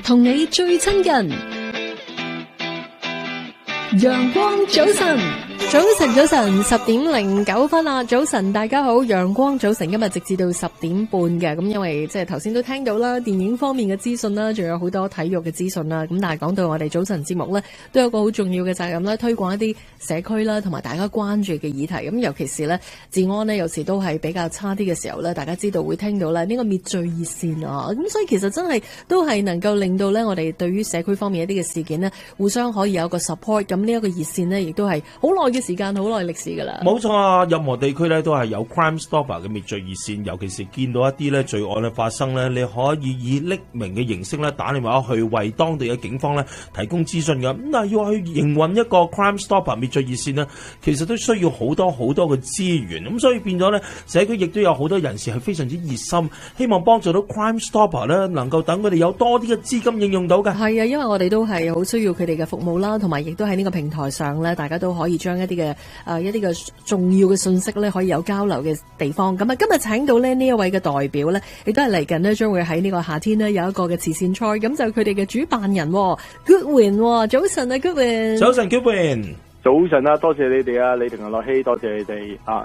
同你最親近。陽光早晨，早晨10:09啦！早晨，大家好，陽光早晨，今日直至到10點半嘅。咁因為即係頭先都聽到啦，電影方面嘅資訊啦，仲有好多體育嘅資訊啦。咁但係講到我哋早晨節目咧，都有個好重要嘅責任啦，推廣一啲社區啦，同埋大家關注嘅議題。咁尤其是咧，治安咧有時都係比較差啲嘅時候咧，大家知道會聽到咧呢個滅罪熱線啊。咁所以其實真係都係能夠令到咧我哋對於社區方面一啲嘅事件咧，互相可以有個 support。咁呢一個熱線咧，亦都係好耐嘅時間，好耐歷史噶啦。冇錯啊！任何地區咧都係有 Crime Stopper 嘅滅罪熱線，尤其是見到一啲咧罪案嘅發生咧，你可以以匿名嘅形式咧打電話去為當地嘅警方咧提供資訊嘅。咁但係要去營運一個 Crime Stopper 滅罪熱線呢，其實都需要好多嘅資源。咁所以變咗咧，社區亦都有好多人士係非常之熱心，希望幫助到 Crime Stopper 咧，能夠等佢哋有多啲嘅資金應用到嘅。係啊，因為我哋都係好需要佢哋嘅服務啦，同埋亦都喺呢個平台上咧，大家都可以將一啲嘅重要嘅信息咧，可以有交流嘅地方。咁啊，今日請到呢一位嘅代表咧，亦都係嚟緊呢，將會喺呢個夏天呢有一個嘅慈善賽。咁就佢哋嘅主辦人 Goodwin。早晨啊 Goodwin。早晨 Goodwin。早晨啊，多謝你哋啊，李婷同樂希，多謝你哋啊，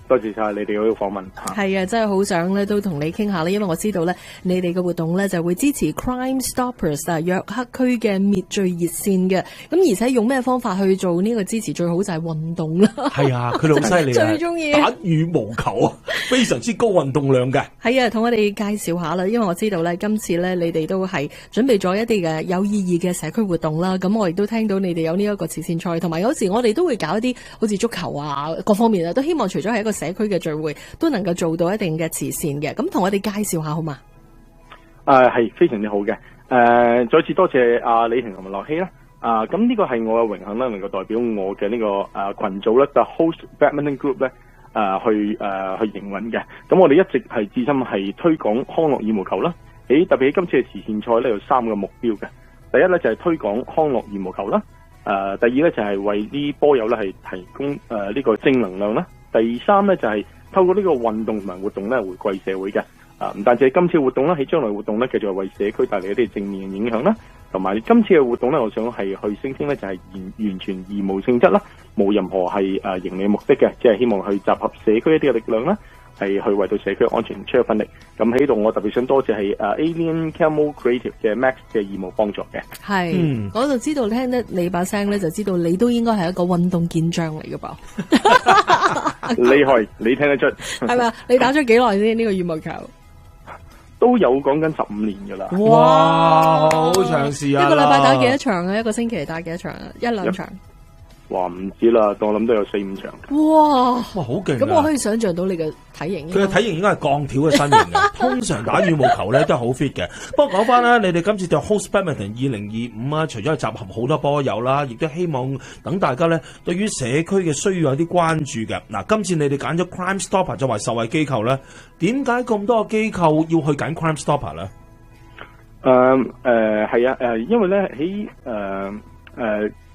多謝晒你哋嗰個訪問。係啊，真係好想咧都同你傾下咧，因為我知道咧你哋嘅活動咧就會支持 Crime Stoppers 啊約克區嘅滅罪熱線嘅。咁而且用咩方法去做呢個支持？最好就係運動啦。係啊，佢哋好犀利啊，最中意打羽毛球啊，非常之高運動量嘅。係啊，同我哋介紹下啦，因為我知道咧今次咧你哋都係準備咗一啲嘅有意義嘅社區活動啦。咁我亦都聽到你哋有呢一個慈善賽，同埋有時我哋都會搞一啲好似足球啊各方面啊，都希望除咗係一個社區嘅聚會都能夠做到一定嘅慈善嘅。咁同我哋介紹下好嘛？係非常之好嘅。再次多謝李婷同埋樂希啦。咁呢個係我嘅榮幸啦，能夠代表我嘅呢個群組咧，The Host Badminton Group 咧，去營運嘅。咁我哋一直係至心係推廣康樂羽毛球啦。特別喺今次嘅慈善賽咧，有3個目標嘅。第一咧就係推廣康樂羽毛球啦。第二咧就係為啲波友咧係提供呢個正能量啦。第3咧就係透過呢個運動同埋活動咧回饋社會嘅。唔單止係今次活動啦，喺將來活動咧繼續為社區帶嚟一啲正面嘅影響啦。同埋今次嘅活動咧，我想係去聲稱咧就係完全義務性質啦，冇任何係盈利目的嘅，即係希望去集合社區一啲嘅力量啦，係去為到社區安全出一分力。咁喺度我特別想多謝係Alien Camel Creative 嘅 Max 嘅義務幫助嘅。係，我就知道聽得你把聲咧，就知道你都應該係一個運動健將嚟嘅噃。厲害，你聽得出係咪？你打咗幾耐先呢個羽毛球？都有講緊15年噶啦。哇，好長時間。一個禮拜打幾多場啊？一個星期打幾多場啊？1-2場。哇，唔知啦，我諗都有4-5場。哇，好勁！咁我可以想象到你嘅體型。佢嘅體型應該係鋼條嘅身形嘅。通常打羽毛球咧都係好 fit 嘅。不過講翻啦，你哋今次對 Host Badminton 2025啊，除咗係集合好多波友啦，亦都希望等大家咧對於社區嘅需要有啲關注嘅。嗱，今次你哋揀咗 Crime Stopper 作為受惠機構咧，點解咁多個機構要去揀 Crime Stopper 咧？係啊，因為咧喺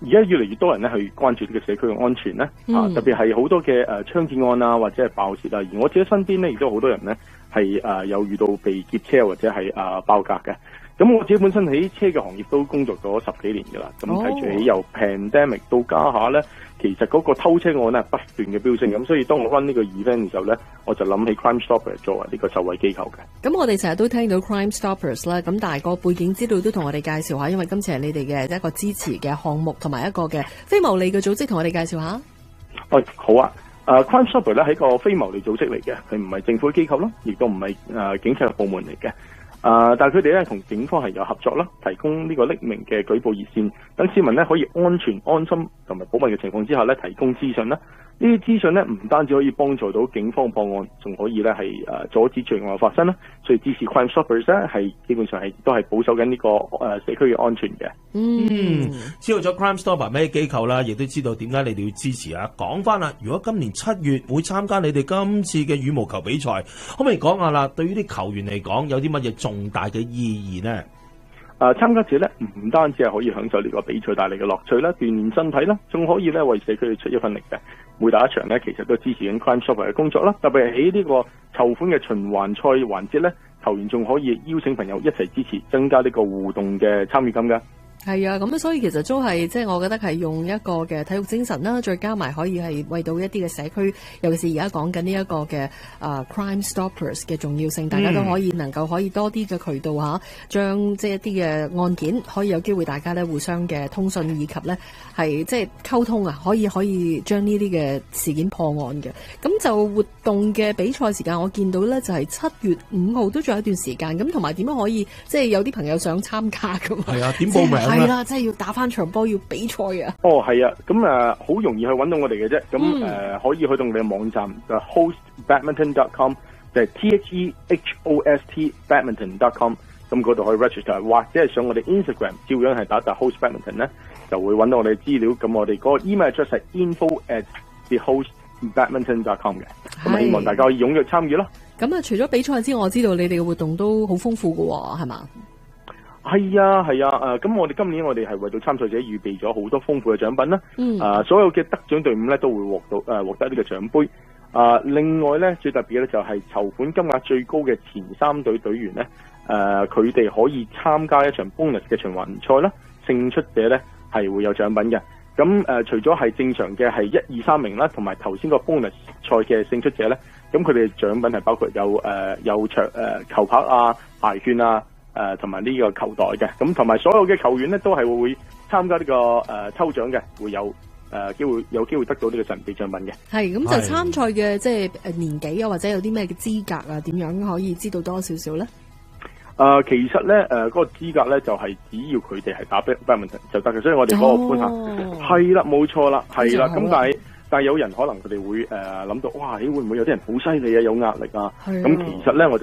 而家越嚟越多人咧去關注呢個社區嘅安全咧，特別係好多嘅槍戰案啊，或者係爆竊啊。而我自己身邊咧亦都好多人咧係有遇到被劫車或者係爆格嘅。咁我自己本身喺車嘅行業都工作咗10幾年㗎啦。咁睇住起由 pandemic 到家下咧，其實嗰個偷車案咧不斷嘅飆升。咁所以當我 run 呢個 event 嘅時候咧，我就諗起 Crime Stoppers 作為呢個受惠機構嘅。咁我哋成日都聽到 Crime Stoppers 啦，咁但係個背景資料都同我哋介紹下，因為今次係你哋嘅一個支持嘅項目同埋一個嘅非牟利嘅組織，同我哋介紹下。好啊。Crime Stoppers 咧係一個非牟利組織嚟嘅，佢唔係政府嘅機構啦，亦都唔係警察嘅部門嚟嘅。但係佢哋咧同警方係有合作啦，提供呢個匿名嘅舉報熱線，等市民咧可以安全、安心同埋保密嘅情況之下咧提供資訊啦。呢啲資訊咧唔單止可以幫助到警方報案，仲可以咧係阻止罪案發生啦。所以支持 Crime Stoppers 咧係基本上係都係保守緊呢個社區嘅安全嘅。知道咗 Crime Stopper 咩機構啦，亦都知道點解你哋要支持啊。講翻啦，如果今年7月會參加你哋今次嘅羽毛球比賽，可唔可以講下啦？對於啲球員嚟講，有啲乜嘢重大嘅意義呢？參加者咧唔單止係可以享受呢個比賽帶嚟嘅樂趣啦、鍛鍊身體啦，仲可以咧為社區出一分力嘅。每打一場咧，其實都支持緊 Crime Stopper 嘅工作啦。特別係喺呢個籌款嘅循環賽環節咧，球員仲可以邀請朋友一齊支持，增加呢個互動嘅參與感㗎。係啊，咁所以其實都係即係我覺得係用一個嘅體育精神啦，再加埋可以係為到一啲嘅社區，尤其是而家講緊呢一個嘅Crime Stoppers 嘅重要性，大家都可以能夠可以多啲嘅渠道嚇，將即係一啲嘅案件可以有機會大家咧互相嘅通訊以及咧係即係溝通啊，可以將呢啲嘅事件破案嘅。咁就活動嘅比賽時間，我見到咧就係7月5號都仲有一段時間，咁同埋點樣可以即係有啲朋友想參加㗎嘛？係啊，點報名？係啦，即係要打翻場波，要比賽啊！哦，係啊，咁好容易去揾到我哋嘅啫。咁可以去到我哋嘅網站就 hostbadminton.com， 就係 THEHOST badminton.com。咁嗰度可以 register， 或者係上我哋 Instagram， 照樣係打 hostbadminton 咧，就會揾到我哋資料。咁我哋嗰個 email address 係 info@thehostbadminton.com 嘅。咁希望大家可以踴躍參與咯。咁除咗比賽之外，我知道你哋嘅活動都好豐富㗎喎，係嘛？係啊，咁我哋今年我哋係為到參賽者預備咗好多豐富嘅獎品啦。所有嘅得獎隊伍咧都會獲得呢個獎杯。另外咧最特別嘅咧就係籌款金額最高嘅前3隊隊員咧，佢哋可以參加一場 bonus 嘅循環賽啦。勝出者咧係會有獎品嘅。咁除咗係正常嘅係1、2、3名啦，同埋頭先個 bonus 賽嘅勝出者咧，咁佢哋獎品係包括有球拍啊、鞋券啊。同埋呢個球袋嘅，咁同埋所有嘅球員咧都係會參加呢個抽獎嘅，會有機會得到呢個神秘獎品嘅。係咁就參賽嘅即係年紀啊，或者有啲咩嘅資格啊，點樣可以知道多少少咧？其實咧嗰個資格咧就係只要佢哋係打 badminton 就得嘅，所以我哋嗰個觀察係啦，冇錯啦，係啦，咁但係有人可能佢哋會諗到，哇！會唔會有啲人好犀利啊，有壓力啊？咁其實咧，我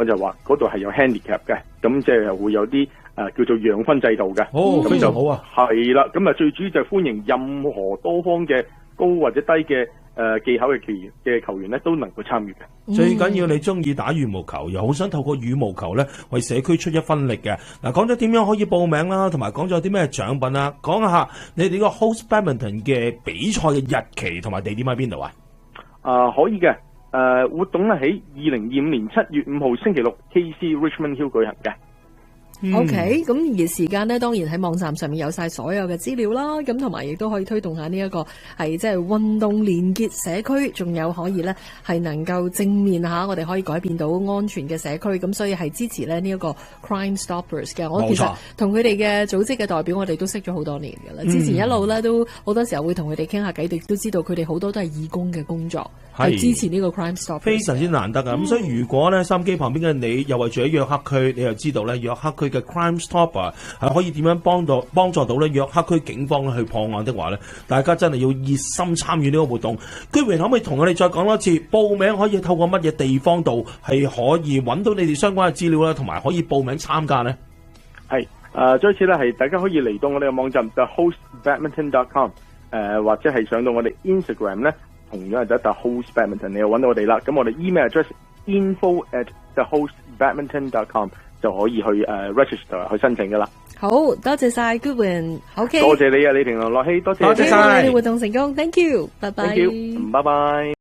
就話嗰度係有 handicap 嘅，咁即係會有啲叫做讓分制度嘅。咁非常好啊！係啦，咁最主要就係歡迎任何多方嘅高或者低嘅技巧嘅球員咧，都能夠參與嘅。最緊要你中意打羽毛球，又好想透過羽毛球咧為社區出一分力嘅。嗱，講咗點樣可以報名啦，同埋講咗啲咩獎品啦，講下你哋個 Host Badminton 嘅比賽嘅日期同埋地點喺邊度啊？可以嘅，活動咧喺2025年7月5號星期六 KC Richmond Hill 舉行嘅。OK，咁而時間呢，當然喺網站上面有晒所有嘅資料啦，咁同埋亦都可以推動下呢一個係即係運動連結社區，仲有可以呢係能夠正面下我哋可以改變到安全嘅社區，咁所以係支持呢一個 Crime Stoppers 嘅。我其實同佢哋嘅組織嘅代表，我哋都識咗好多年㗎啦。之前一路呢都好多時候會同佢哋傾下偈，亦都知道佢哋好多都係義工嘅工作，係支持呢個 Crime Stoppers，非常之難得啊！咁所以如果呢收音機旁邊嘅你又為住喺約克區，你又知道呢約克區嘅 Crime Stopper 係可以點樣幫助到咧約克區警方去破案的話咧，大家真係要熱心參與呢個活動。居榮可唔可以同我哋再講多次，報名可以透過乜嘢地方度係可以揾到你哋相關嘅資料啦，同埋可以報名參加呢？係再一次咧，係大家可以嚟到我哋嘅網站 thehostbadminton.com， 或者係上到我哋 Instagram 咧，同樣係得 thehostbadminton， 你又揾到我哋啦。咁我哋 email address info@thehostbadminton.com。就可以去register 去申請噶啦。好多謝晒 Goodwin， OK， 多謝你啊，李婷同樂希，多謝晒，你哋活動成功 ，Thank you， 拜拜。Thank you，拜拜。